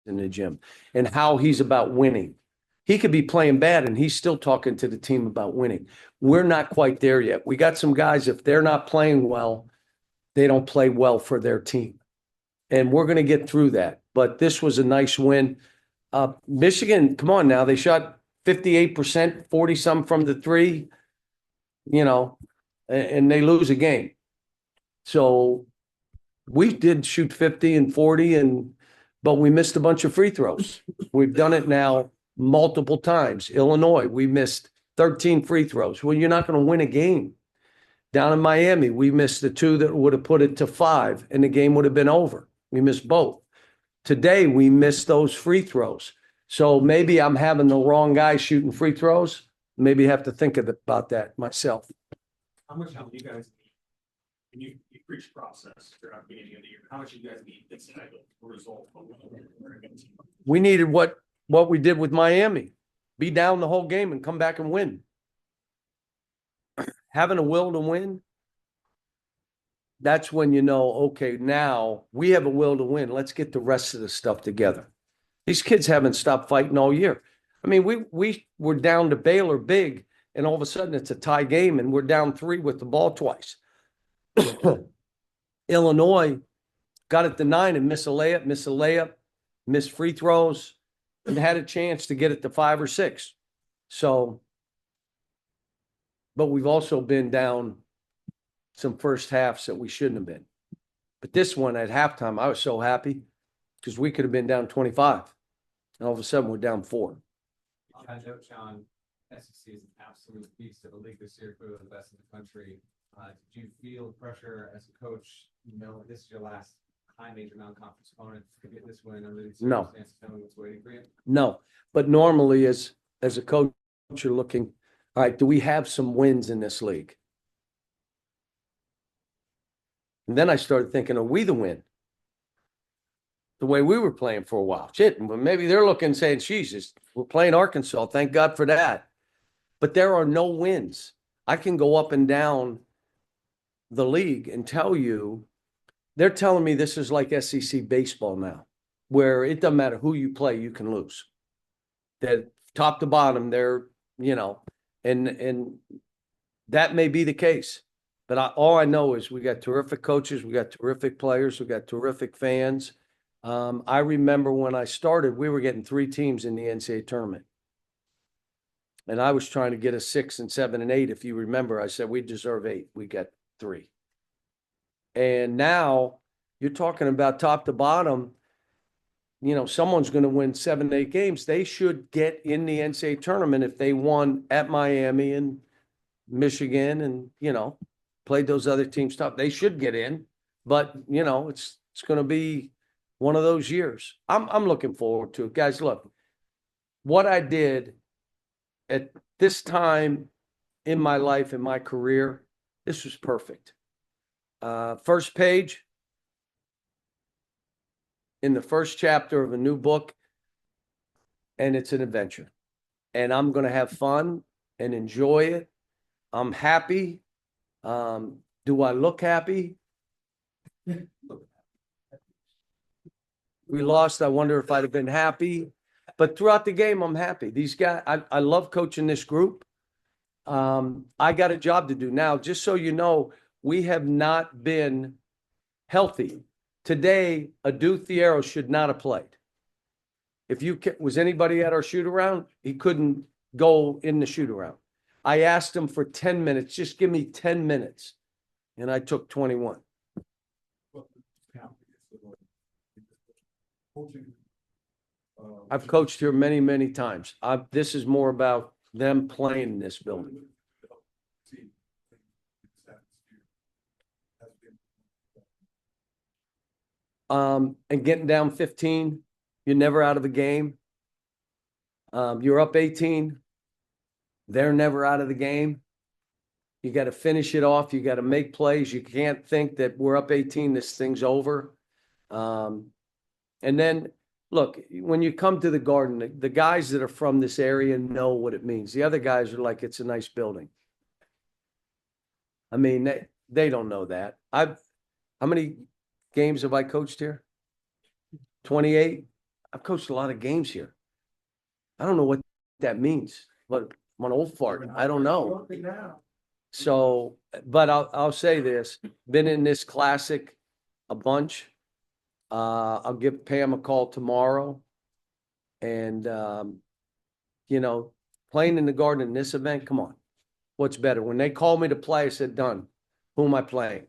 in the gym and how he's about winning. He could be playing bad and he's still talking to the team about winning. We're not quite there yet. We got some guys, if they're not playing well, they don't play well for their team. And we're going to get through that. But this was a nice win. Michigan, come on now. They shot 58%, 40-some from the three, and they lose a game. So we did shoot 50 and 40, but we missed a bunch of free throws. We've done it now multiple times. Illinois, we missed 13 free throws. Well, you're not going to win a game. Down in Miami, we missed the two that would have put it to 5, and the game would have been over. We missed both. Today, we missed those free throws. So maybe I'm having the wrong guy shooting free throws. Maybe I have to think about that myself. How much help do you guys need? When you preach process at the beginning of the year, how much do you guys need this type of result? We needed what we did with Miami. Be down the whole game and come back and win. Having a will to win, that's when you know, okay, now we have a will to win. Let's get the rest of the stuff together. These kids haven't stopped fighting all year. I mean, we were down to Baylor big, and all of a sudden it's a tie game, and we're down 3 with the ball twice. Illinois got it to 9 and missed a layup, missed free throws, and had a chance to get it to 5 or 6. So, but we've also been down some first halves that we shouldn't have been. But this one at halftime, I was so happy because we could have been down 25. And all of a sudden we're down 4. I know, John, SEC is an absolute beast of a league this year, clearly the best in the country. Did you feel pressure as a coach? This is your last high major non-conference opponent to get this win under these circumstances, knowing what's waiting for you? No, but normally as a coach, you're looking, all right, do we have some wins in this league? And then I started thinking, are we the win? The way we were playing for a while. Shit, maybe they're looking saying, Jesus, we're playing Arkansas. Thank God for that. But there are no wins. I can go up and down the league and tell you, they're telling me this is like SEC baseball now, where it doesn't matter who you play, you can lose. That top to bottom, they're, and that may be the case. But all I know is we got terrific coaches, we got terrific players, we got terrific fans. I remember when I started, we were getting 3 teams in the NCAA tournament. And I was trying to get a 6 and 7 and 8. If you remember, I said, we deserve 8. We got 3. And now you're talking about top to bottom, someone's going to win 7, 8 games. They should get in the NCAA tournament if they won at Miami and Michigan and, played those other teams tough. They should get in, but it's going to be one of those years. I'm looking forward to it. Guys, look, what I did at this time in my life, in my career, this was perfect. First page in the first chapter of a new book, and it's an adventure. And I'm going to have fun and enjoy it. I'm happy. Do I look happy? We lost. I wonder if I'd have been happy. But throughout the game, I'm happy. These guys, I love coaching this group. I got a job to do. Now, just so you know, we have not been healthy. Today, Adu Thiero should not have played. Was anybody at our shoot-around? He couldn't go in the shoot-around. I asked him for 10 minutes. Just give me 10 minutes. And I took 21. I've coached here many, many times. This is more about them playing in this building. And getting down 15, you're never out of the game. You're up 18. They're never out of the game. You got to finish it off. You got to make plays. You can't think that we're up 18, this thing's over. And then, look, when you come to the Garden, the guys that are from this area know what it means. The other guys are like, it's a nice building. I mean, they don't know that. How many games have I coached here? 28. I've coached a lot of games here. I don't know what that means, but I'm an old fart. I don't know. So, but I'll say this, been in this classic a bunch. I'll give Pam a call tomorrow. And, you know, playing in the Garden in this event, come on. What's better? When they called me to play, I said, done. Who am I playing?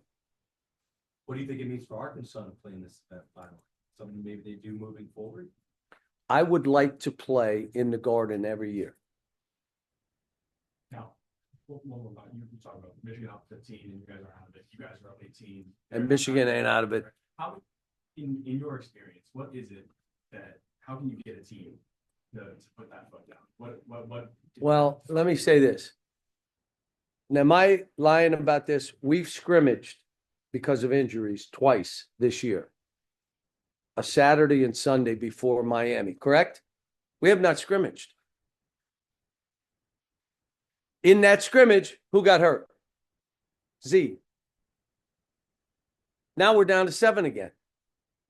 What do you think it means for Arkansas to play in this final? Something maybe they do moving forward? I would like to play in the Garden every year. Now, one more about you talk about Michigan up 15 and you guys are out of it. You guys are up 18. And Michigan ain't out of it. How, in your experience, what is it that, how can you get a team to put that foot down? What? Well, let me say this. Now, am I lying about this? We've scrimmaged because of injuries twice this year. A Saturday and Sunday before Miami, correct? We have not scrimmaged. In that scrimmage, who got hurt? Z. Now we're down to 7 again.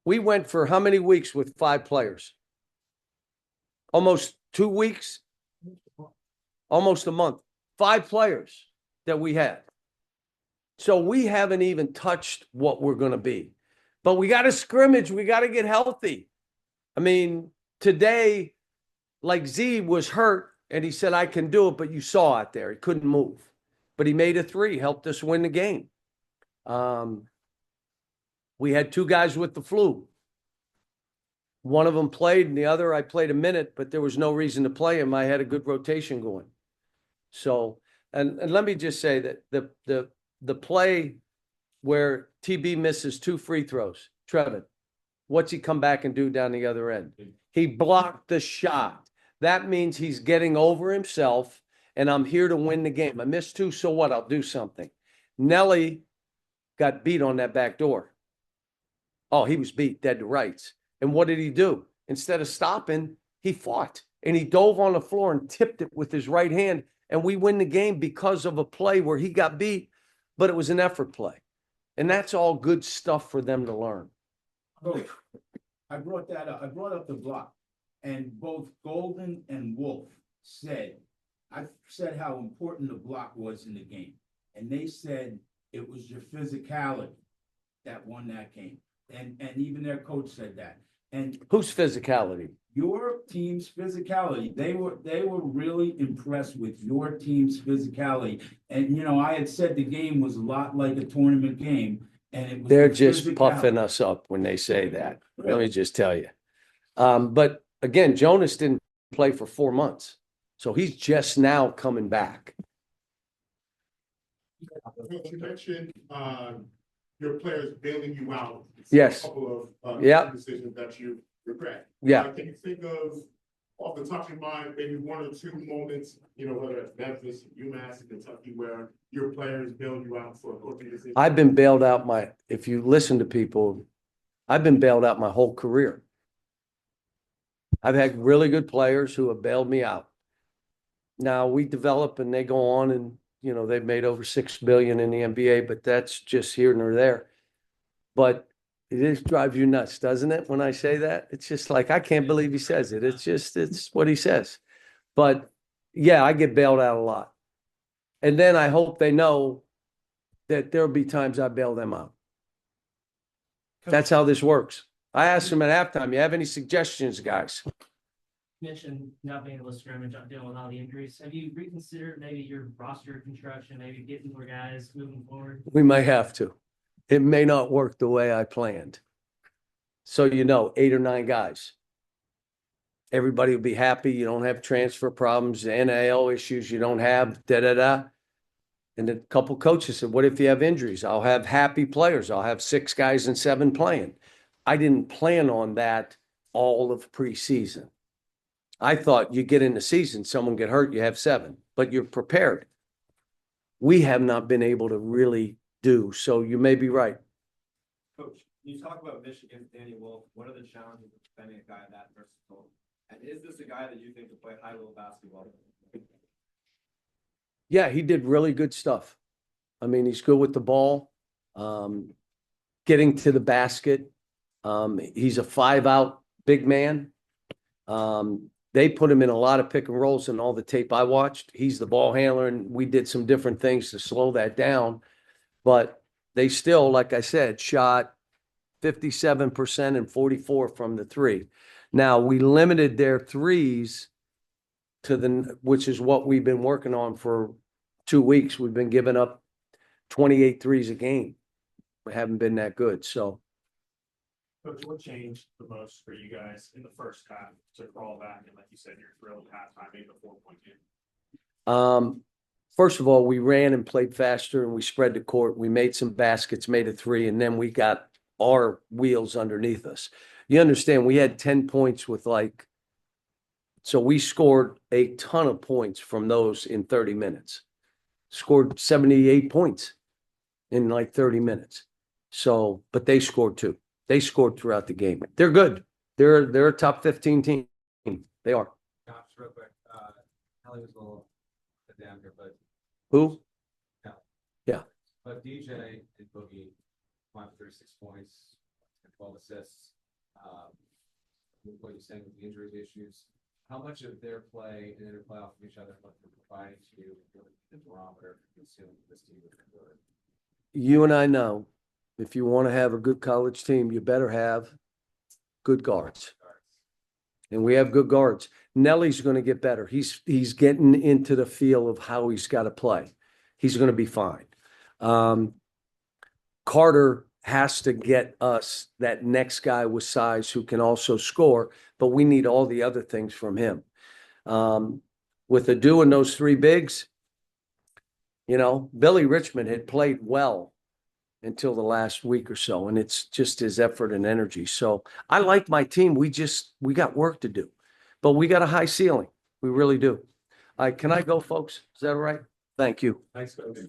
We went for how many weeks with 5 players? Almost 2 weeks? Almost a month. 5 players that we had. So we haven't even touched what we're going to be. But we got to scrimmage. We got to get healthy. I mean, today, like Z was hurt and he said, I can do it, but you saw it there. He couldn't move. But he made a 3, helped us win the game. We had 2 guys with the flu. One of them played and the other, I played a minute, but there was no reason to play him. I had a good rotation going. So, and let me just say that the play where TB misses 2 free throws, Trevin, what's he come back and do down the other end? He blocked the shot. That means he's getting over himself, and I'm here to win the game. I missed 2, so what? I'll do something. Nelly got beat on that back door. Oh, he was beat dead to rights. And what did he do? Instead of stopping, he fought, and he dove on the floor and tipped it with his right hand, and we win the game because of a play where he got beat, but it was an effort play. And that's all good stuff for them to learn. Coach, I brought that up. I brought up the block. And both Golden and Wolf said, I said how important the block was in the game. And they said it was your physicality that won that game. And even their coach said that. And Whose physicality? your team's physicality, they were really impressed with your team's physicality. And, you know, I had said the game was a lot like a tournament game, and it was. They're the just physicality. puffing us up when they say that. Let me just tell you. But again, Jonas didn't play for 4 months. So he's just now coming back. Coach, you mentioned your players bailing you out. Yes. A couple of Yeah. decisions that you regret. Yeah. Can you think of, off the top of your mind, maybe 1 or 2 moments, you know, whether it's Memphis, UMass, Kentucky, where your players bailed you out for a coaching decision? I've been bailed out if you listen to people, I've been bailed out my whole career. I've had really good players who have bailed me out. Now we develop and they go on and, you know, they've made over $6 billion in the NBA, but that's just here nor there. But it just drives you nuts, doesn't it? When I say that, it's just like, I can't believe he says it. It's what he says. But yeah, I get bailed out a lot. And then I hope they know that there'll be times I bail them out. That's how this works. I asked them at halftime, you have any suggestions, guys? Mentioned not being able to scrimmage, not dealing with all the injuries. Have you reconsidered maybe your roster construction, maybe getting more guys moving forward? We may have to. It may not work the way I planned. So, you know, 8 or 9 guys. Everybody will be happy. You don't have transfer problems, NIL issues. You don't have da-da-da. And a couple coaches said, what if you have injuries? I'll have happy players. I'll have 6 guys and 7 playing. I didn't plan on that all of preseason. I thought you get in the season, someone get hurt, you have 7, but you're prepared. We have not been able to really do, so you may be right. Coach, you talk about Michigan's Danny Wolf. What are the challenges of defending a guy that versatile? And is this a guy that you think will play high-level basketball? Yeah, he did really good stuff. I mean, he's good with the ball, getting to the basket. He's a 5-out big man. They put him in a lot of pick and rolls in all the tape I watched. He's the ball handler, and we did some different things to slow that down. But they still, like I said, shot 57% and 44 from the three. Now, we limited their threes to which is what we've been working on for 2 weeks. We've been giving up 28 threes a game. We haven't been that good, so. Coach, what changed the most for you guys in the first half to crawl back? And like you said, you're thrilled at halftime, made the 4-point game. First of all, we ran and played faster and we spread the court. We made some baskets, made a three, and then we got our wheels underneath us. You understand, we had 10 points with so we scored a ton of points from those in 30 minutes. Scored 78 points in 30 minutes. So, but they scored too. They scored throughout the game. They're good. They're a top 15 team. They are. Josh, real quick, Kelly was a little down here, but Who? but DJ and Boogie won 36 points and 12 assists. What you're saying with the injury issues, how much of their play and interplay off of each other, what they're providing to you, the barometer for consuming this team? You and I know if you want to have a good college team, you better have good guards. And we have good guards. Nelly's going to get better. He's getting into the feel of how he's got to play. He's going to be fine. Carter has to get us that next guy with size who can also score, but we need all the other things from him. With Adu and those three bigs, Billy Richmond had played well until the last week or so, and it's just his effort and energy. So I like my team. We got work to do, but we got a high ceiling. We really do. Can I go, folks? Is that all right? Thank you. Thanks, Coach.